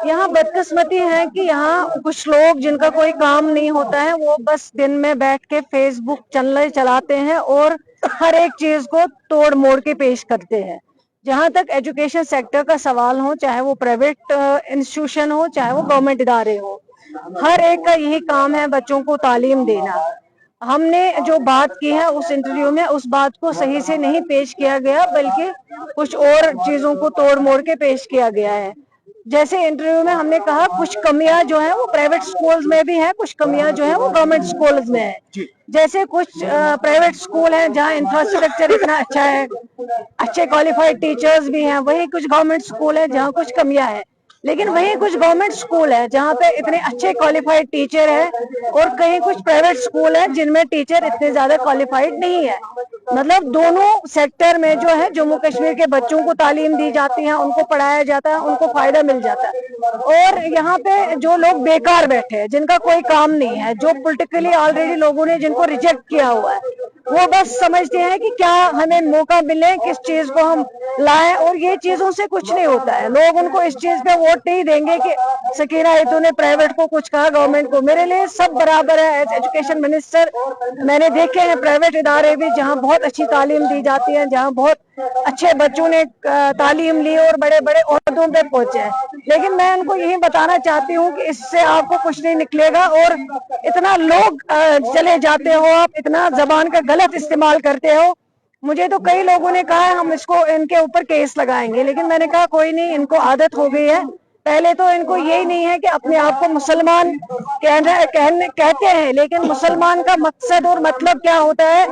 यहाँ बदकिस्मती है कि यहाँ कुछ लोग जिनका कोई काम नहीं होता है वो बस दिन में बैठ के फेसबुक चलाते हैं और हर एक चीज को तोड़ मोड़ के पेश करते हैं। जहाँ तक एजुकेशन सेक्टर का सवाल हो, चाहे वो प्राइवेट इंस्टीट्यूशन हो चाहे वो गवर्नमेंट इदारे हो, हर एक का यही काम है बच्चों को तालीम देना। हमने जो बात की है उस इंटरव्यू में उस बात को सही से नहीं पेश किया गया, बल्कि कुछ और चीजों को तोड़ मोड़ के पेश किया गया है। जैसे इंटरव्यू में हमने कहा कुछ कमियां जो है वो प्राइवेट स्कूल्स में भी है, कुछ कमियां जो है वो गवर्नमेंट स्कूल्स में है। जैसे कुछ प्राइवेट स्कूल है जहाँ इंफ्रास्ट्रक्चर इतना अच्छा है, अच्छे क्वालिफाइड टीचर्स भी हैं, वही कुछ गवर्नमेंट स्कूल है जहाँ कुछ कमियां है। लेकिन वही कुछ गवर्नमेंट स्कूल है जहाँ पे इतने अच्छे क्वालिफाइड टीचर है और कहीं कुछ प्राइवेट स्कूल है जिनमें टीचर इतने ज्यादा क्वालिफाइड नहीं है। मतलब दोनों सेक्टर में जो है जम्मू कश्मीर के बच्चों को तालीम दी जाती है, उनको पढ़ाया जाता है, उनको फायदा मिल जाता है। और यहाँ पे जो लोग बेकार बैठे हैं, जिनका कोई काम नहीं है, जो पॉलिटिकली ऑलरेडी लोगों ने जिनको रिजेक्ट किया हुआ है, वो बस समझते हैं कि क्या हमें मौका मिले, किस चीज को हम लाएं, और ये चीजों से कुछ नहीं होता है। लोग उनको इस चीज पे वोट नहीं देंगे कि सकीना ये तूने प्राइवेट को कुछ कहा, गवर्नमेंट को। मेरे लिए सब बराबर है। एज एजुकेशन मिनिस्टर मैंने देखे हैं प्राइवेट इदारे भी जहाँ बहुत अच्छी तालीम दी जाती है, जहाँ बहुत अच्छे बच्चों ने तालीम ली और बड़े बड़े ओहदों पे पहुंचे हैं। लेकिन मैं उनको यही बताना चाहती हूँ कि इससे आपको कुछ नहीं निकलेगा और इतना लोग चले जाते हो, आप इतना जबान का गलत इस्तेमाल करते हो। मुझे तो कई लोगों ने कहा है हम इसको इनके ऊपर केस लगाएंगे, लेकिन मैंने कहा कोई नहीं, इनको आदत हो गई है। पहले तो इनको यही नहीं है कि अपने आप को मुसलमान कहते हैं, लेकिन मुसलमान का मकसद और मतलब क्या होता है,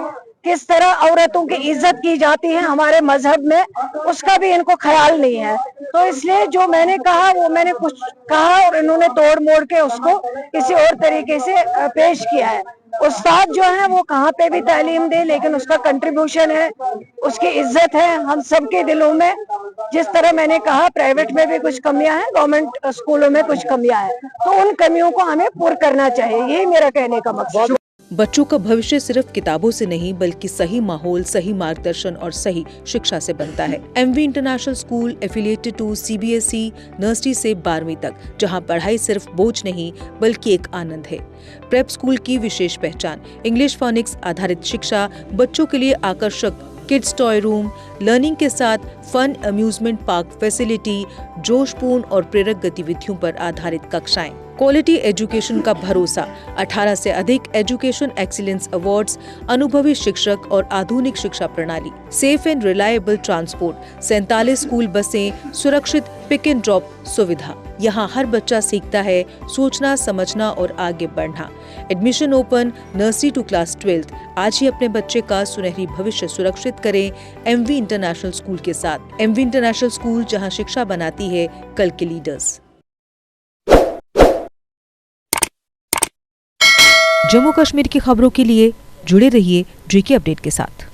किस तरह औरतों की इज्जत की जाती है हमारे मजहब में, उसका भी इनको ख्याल नहीं है। तो इसलिए जो मैंने कहा वो मैंने कुछ कहा और इन्होंने तोड़ मोड़ के उसको किसी और तरीके से पेश किया है। उस्ताद जो है वो कहाँ पे भी तालीम दे, लेकिन उसका कंट्रीब्यूशन है, उसकी इज्जत है हम सबके दिलों में। जिस तरह मैंने कहा प्राइवेट में भी कुछ कमियां हैं, गवर्नमेंट स्कूलों में कुछ कमियां हैं, तो उन कमियों को हमें पूरा करना चाहिए। यही मेरा कहने का मकसद। बच्चों का भविष्य सिर्फ किताबों से नहीं बल्कि सही माहौल, सही मार्गदर्शन और सही शिक्षा से बनता है। MV international school affiliated to CBSE nursery से 12वीं तक, जहां पढ़ाई सिर्फ बोझ नहीं बल्कि एक आनंद है। प्रेप स्कूल की विशेष पहचान इंग्लिश फोनिक्स आधारित शिक्षा, बच्चों के लिए आकर्षक किड्स टॉय रूम, लर्निंग के साथ फन अम्यूजमेंट पार्क फैसिलिटी, जोशपूर्ण और प्रेरक गतिविधियों पर आधारित कक्षाएं, क्वालिटी एजुकेशन का भरोसा, 18 से अधिक एजुकेशन एक्सीलेंस अवार्ड्स, अनुभवी शिक्षक और आधुनिक शिक्षा प्रणाली, safe and reliable transport, 47 school बसें, सुरक्षित पिक एंड ड्रॉप सुविधा। यहाँ हर बच्चा सीखता है सोचना, समझना और आगे बढ़ना। Admission open nursery to class 12। आज ही अपने बच्चे का सुनहरी भविष्य सुरक्षित करें एमवी इंटरनेशनल स्कूल के साथ। एमवी इंटरनेशनल स्कूल, जहाँ शिक्षा बनाती है कल के लीडर्स। जम्मू कश्मीर की खबरों के लिए जुड़े रहिए जीके अपडेट के साथ।